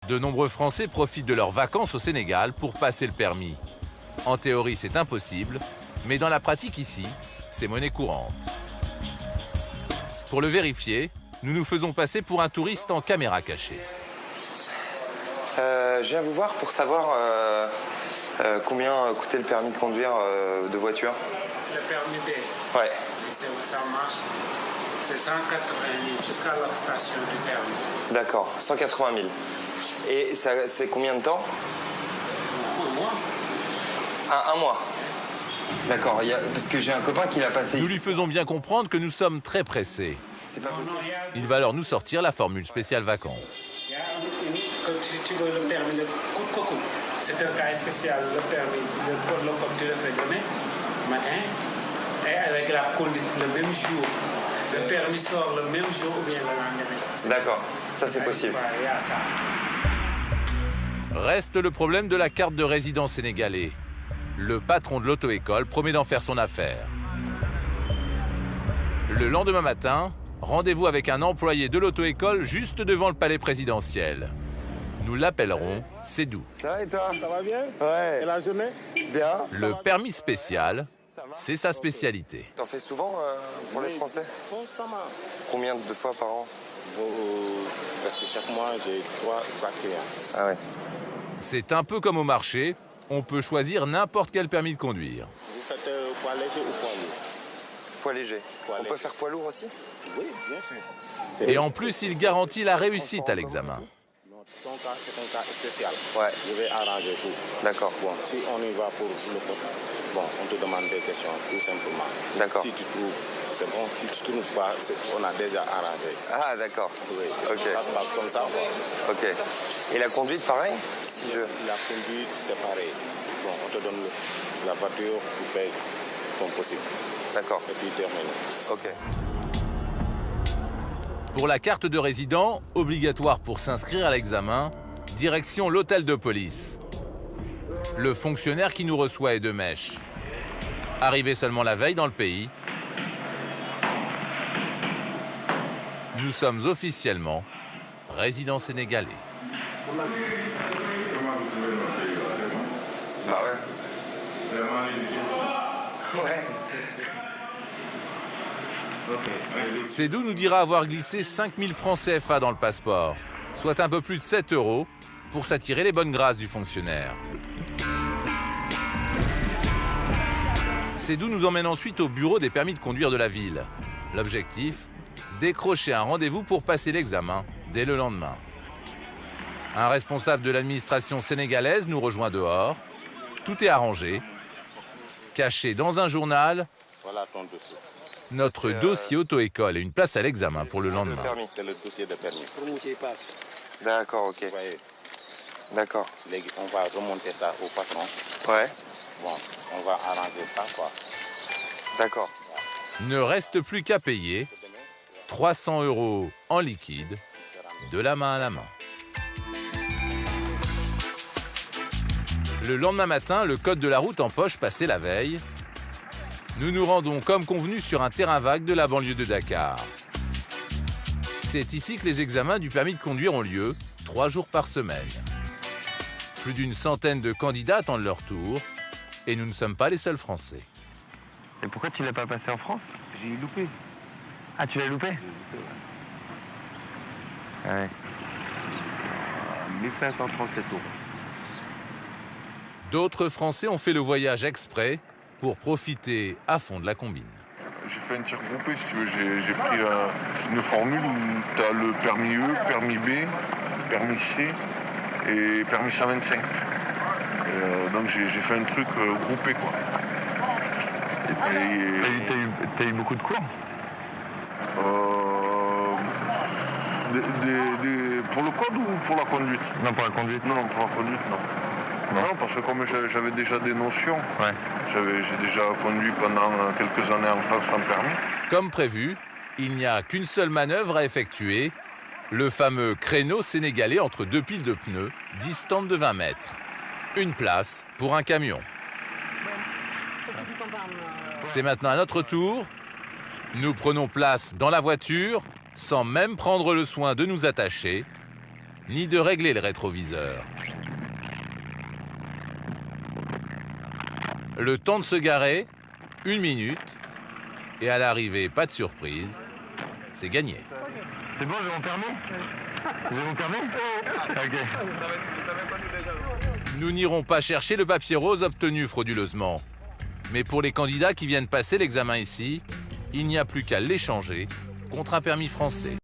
De nombreux Français profitent de leurs vacances au Sénégal pour passer le permis. En théorie, c'est impossible, mais dans la pratique ici, c'est monnaie courante. Pour le vérifier, nous nous faisons passer pour un touriste en caméra cachée. Je viens vous voir pour savoir combien coûtait le permis de conduire de voiture. Le permis B. Ouais. Ça marche. C'est 180 000 jusqu'à la station du permis. D'accord, 180 000. Et c'est combien de temps? Un mois. Un mois. D'accord, parce que j'ai un copain qui l'a passé Nous ici. lui faisons bien comprendre que nous sommes très pressés. C'est pas possible. Il va alors nous sortir la formule spéciale vacances. Si tu veux le permis de coco, c'est un cas spécial, le permis, le comme tu le fais demain matin, et avec la conduite le même jour. Le permis sort le même jour ou bien le lendemain. D'accord, ça c'est possible. Il y a ça. Reste le problème de la carte de résident sénégalais. Le patron de l'auto-école promet d'en faire son affaire. Le lendemain matin, rendez-vous avec un employé de l'auto-école juste devant le palais présidentiel. Nous l'appellerons Sédou. Ça va et toi? Ça va bien? Ouais. Et la journée? Bien. Le permis spécial, c'est sa spécialité. T'en fais souvent pour les Français? Constamment. Combien de fois par an? Parce que chaque mois, j'ai 3 clients. Ah ouais. C'est un peu comme au marché, on peut choisir n'importe quel permis de conduire. Vous faites poids léger ou poids lourd? Poids léger. Poids On léger. peut faire poids lourd aussi? Oui, bien sûr. Et en plus, il garantit la réussite à l'examen. Ton cas, c'est un cas spécial. Ouais. Je vais arranger tout. D'accord. Bon, si on y va pour le côté, bon, on te demande des questions, tout simplement. D'accord. Si tu trouves, c'est bon. Si tu ne trouves pas, on a déjà arrangé. Ah d'accord. Oui. Ok. Ça se passe comme ça, quoi. Ok. Et la conduite, pareil? Si je... La conduite, c'est pareil. Bon, on te donne la voiture, tu fais ton possible. D'accord. Et puis termine. Ok. Pour la carte de résident, obligatoire pour s'inscrire à l'examen, direction l'hôtel de police. Le fonctionnaire qui nous reçoit est de mèche. Arrivé seulement la veille dans le pays, nous sommes officiellement résidents sénégalais. Bah ouais. Ouais. Sédou nous dira avoir glissé 5000 francs CFA dans le passeport, soit un peu plus de 7 € pour s'attirer les bonnes grâces du fonctionnaire. Sédou nous emmène ensuite au bureau des permis de conduire de la ville. L'objectif, décrocher un rendez-vous pour passer l'examen dès le lendemain. Un responsable de l'administration sénégalaise nous rejoint dehors. Tout est arrangé. Caché dans un journal, Voilà ton dossier. notre dossier auto-école et une place à l'examen pour le lendemain. C'est le dossier de permis. D'accord, ok. Vous voyez, D'accord. on va remonter ça au patron. Ouais. Bon, on va arranger ça, quoi. D'accord. Ne reste plus qu'à payer 300 € en liquide, de la main à la main. Le lendemain matin, le code de la route en poche passé la veille, nous nous rendons comme convenu sur un terrain vague de la banlieue de Dakar. C'est ici que les examens du permis de conduire ont lieu, 3 jours par semaine. Plus d'une centaine de candidats attendent leur tour, et nous ne sommes pas les seuls Français. Et pourquoi tu l'as pas passé en France? J'ai loupé. Ah, tu l'as loupé? Ouais. 1537 €. D'autres Français ont fait le voyage exprès pour profiter à fond de la combine. J'ai fait un tir groupé, si tu veux. J'ai pris une formule où tu as le permis E, permis B, permis C et permis 125. Donc j'ai fait un truc groupé, quoi. T'as eu beaucoup de cours? Pour le code ou pour la conduite? Non, pour la conduite. Non, pour la conduite, non. Non, parce que comme j'avais déjà des notions, Ouais. j'ai déjà conduit pendant quelques années en France sans permis. Comme prévu, il n'y a qu'une seule manœuvre à effectuer, le fameux créneau sénégalais entre deux piles de pneus, distantes de 20 mètres. Une place pour un camion. C'est maintenant à notre tour. Nous prenons place dans la voiture, sans même prendre le soin de nous attacher, ni de régler le rétroviseur. Le temps de se garer, 1 minute, et à l'arrivée, pas de surprise, c'est gagné. C'est bon, j'ai mon permis? J'ai mon permis? Ok. Nous n'irons pas chercher le papier rose obtenu frauduleusement. Mais pour les candidats qui viennent passer l'examen ici, il n'y a plus qu'à l'échanger contre un permis français.